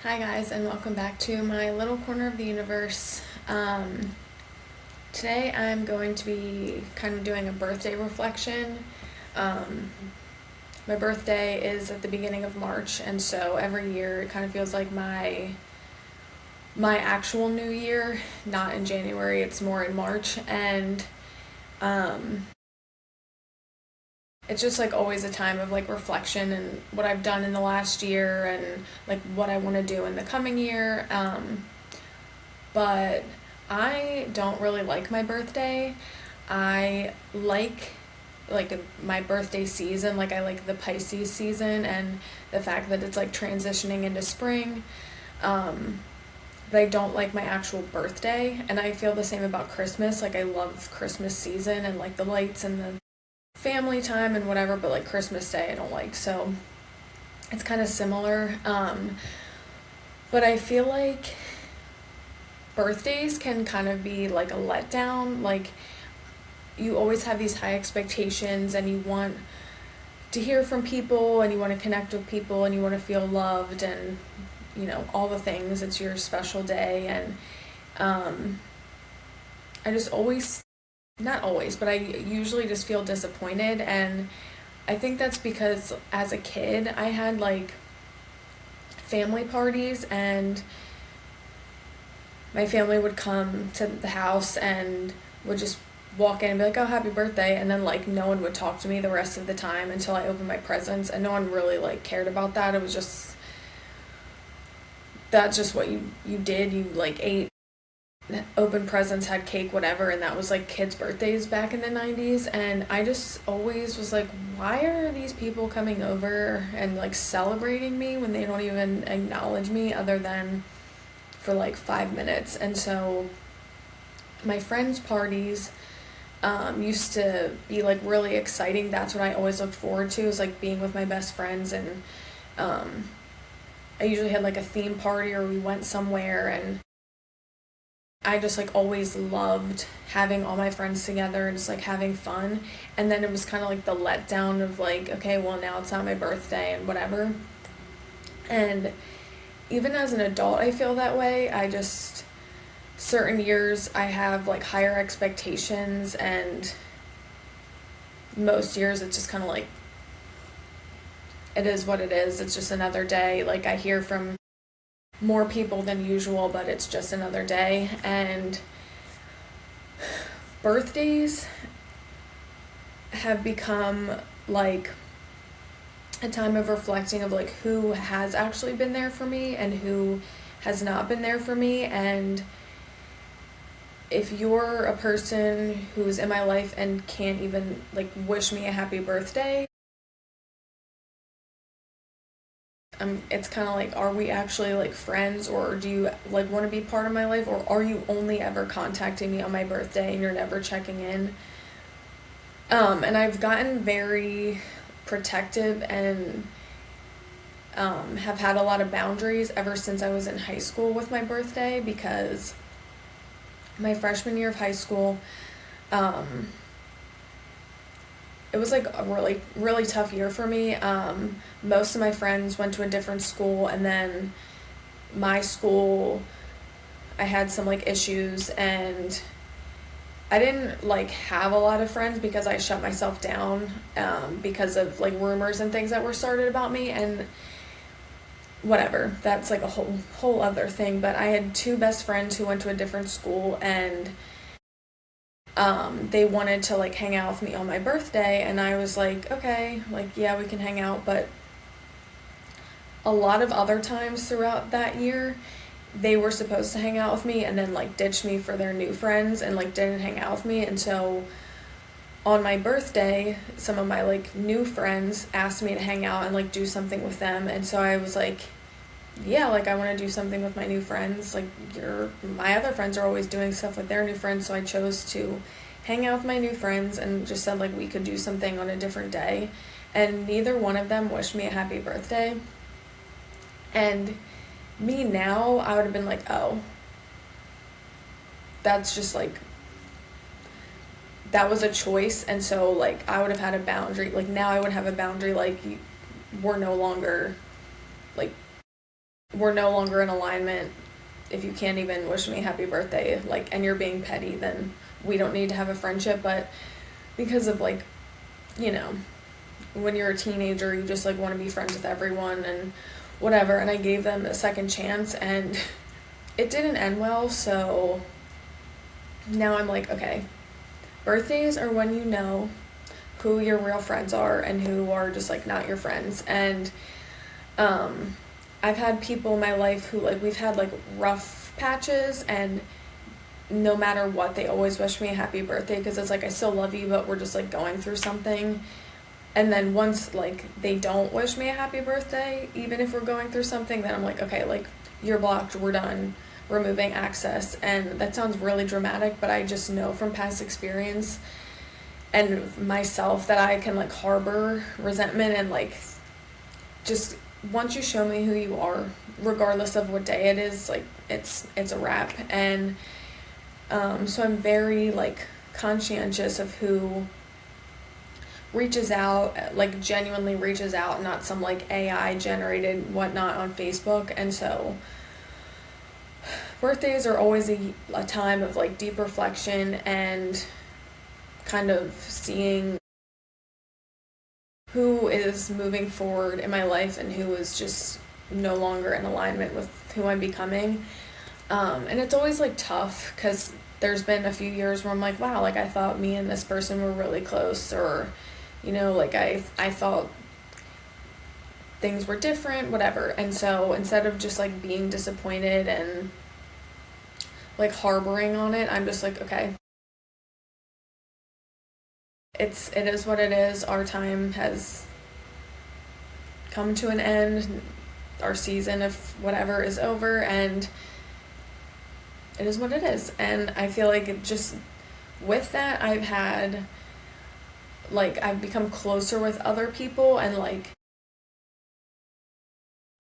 Hi guys, and welcome back to my little corner of the universe. Today I'm going to be kind of doing a birthday reflection. Um, my birthday is at the beginning of March, and so every year it kind of feels like my actual new year, not in January, it's more in March, and um, it's just like always a time of like reflection and what I've done in the last year and like what I want to do in the coming year. But I don't really like my birthday. I like my birthday season, like I like the Pisces season and the fact that it's like transitioning into spring. Um, but I don't like my actual birthday, and I feel the same about Christmas. Like I love Christmas season and like the lights and the family time and whatever, but like Christmas Day I don't like. So it's kind of similar. But I feel like birthdays can kind of be like a letdown. Like you always have these high expectations and you want to hear from people and you want to connect with people and you want to feel loved and all the things. It's your special day, and I just always, not always, but I usually just feel disappointed. And I think that's because as a kid I had like family parties, and my family would come to the house and would just walk in and be like, "Oh, happy birthday," and then like no one would talk to me the rest of the time until I opened my presents, and no one really like cared about that. It was just that's just what you did. You like ate, opened presents, had cake, whatever, and that was like kids' birthdays back in the 90s. And I just always was like, why are these people coming over and like celebrating me when they don't even acknowledge me other than for like 5 minutes? And so my friends' parties used to be like really exciting. That's what I always looked forward to, is like being with my best friends. And um, I usually had like a theme party or we went somewhere, and I just like always loved having all my friends together and just like having fun. And then it was kind of like the letdown of like, okay, well now it's not my birthday and whatever. And even as an adult I feel that way. I just, certain years I have like higher expectations, and most years it's just kind of like it is what it is. It's just another day. Like I hear from more people than usual, but it's just another day. And birthdays have become like a time of reflecting of like who has actually been there for me and who has not been there for me. And if you're a person who's in my life and can't even like wish me a happy birthday, it's kind of like, are we actually like friends, or do you like want to be part of my life, or are you only ever contacting me on my birthday and you're never checking in? And I've gotten very protective and have had a lot of boundaries ever since I was in high school with my birthday, because my freshman year of high school, um, it was like a really, really tough year for me. Most of my friends went to a different school, and then my school, I had some like issues, and I didn't like have a lot of friends because I shut myself down because of like rumors and things that were started about me. And whatever, that's like a whole other thing. But I had two best friends who went to a different school, and they wanted to like hang out with me on my birthday, and I was like, okay, like yeah, we can hang out. But a lot of other times throughout that year, they were supposed to hang out with me and then like ditched me for their new friends and like didn't hang out with me. And so on my birthday, some of my like new friends asked me to hang out and like do something with them. And so I was like, yeah, like I want to do something with my new friends. Like my other friends are always doing stuff with their new friends. So I chose to hang out with my new friends and just said like we could do something on a different day. And neither one of them wished me a happy birthday. And me now, I would have been like, oh, that's just like, that was a choice. And so like I would have had a boundary. Like now I would have a boundary, like we're no longer, like we're no longer in alignment. If you can't even wish me happy birthday, like, and you're being petty, then we don't need to have a friendship. But because of, like, you know, when you're a teenager, you just, like, want to be friends with everyone and whatever. And I gave them a second chance, and it didn't end well. So now I'm like, okay, birthdays are when you know who your real friends are and who are just, like, not your friends. And I've had people in my life who, like, we've had, like, rough patches, and no matter what, they always wish me a happy birthday, because it's like, I still love you, but we're just, like, going through something. And then once, like, they don't wish me a happy birthday, even if we're going through something, then I'm like, okay, like, you're blocked, we're done, removing access. And that sounds really dramatic, but I just know from past experience and myself that I can, like, harbor resentment, and, like, just once you show me who you are, regardless of what day it is, like, it's a wrap. And so I'm very, like, conscientious of who reaches out, like, genuinely reaches out, not some, like, AI generated whatnot on Facebook. And so birthdays are always a time of, like, deep reflection and kind of seeing who is moving forward in my life and who is just no longer in alignment with who I'm becoming. And it's always, like, tough, because there's been a few years where I'm like, wow, like, I thought me and this person were really close, or, you know, like, I thought things were different, whatever. And so instead of just, like, being disappointed and, like, harboring on it, I'm just like, okay, it is what it is. Our time has come to an end. Our season of whatever is over, and it is what it is. And I feel like it just, with that, I've become closer with other people, and, like,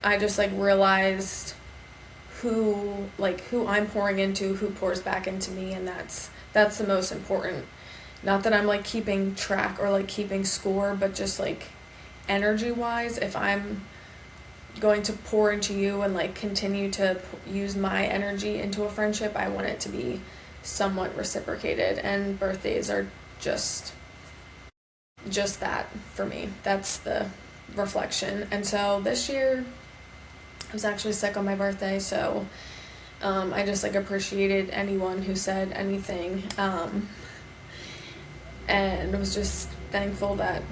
I just, like, realized who I'm pouring into, who pours back into me, and that's the most important. Not that I'm, like, keeping track or, like, keeping score, but just, like, energy wise, if I'm going to pour into you and, like, continue to use my energy into a friendship, I want it to be somewhat reciprocated. And birthdays are just that for me. That's the reflection. And so this year I was actually sick on my birthday, so I just, like, appreciated anyone who said anything, and was just thankful that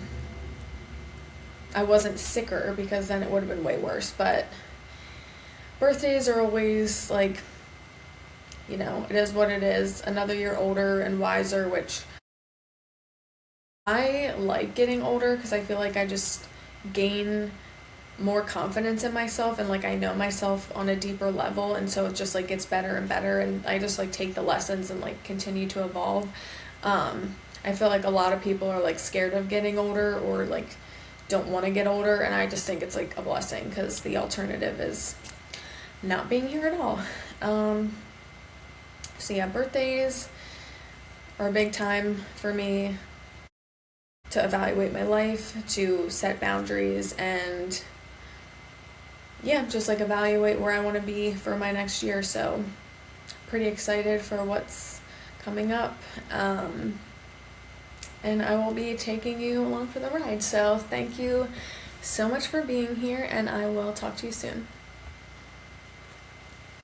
I wasn't sicker, because then it would have been way worse. But birthdays are always, like, you know, it is what it is. Another year older and wiser, which I like getting older, because I feel like I just gain more confidence in myself, and, like, I know myself on a deeper level, and so it just, like, gets better and better, and I just, like, take the lessons and, like, continue to evolve. I feel like a lot of people are, like, scared of getting older, or, like, don't want to get older, and I just think it's, like, a blessing, because the alternative is not being here at all. So yeah, birthdays are a big time for me to evaluate my life, to set boundaries, and yeah, just, like, evaluate where I want to be for my next year. So pretty excited for what's coming up. And I will be taking you along for the ride. So thank you so much for being here, and I will talk to you soon.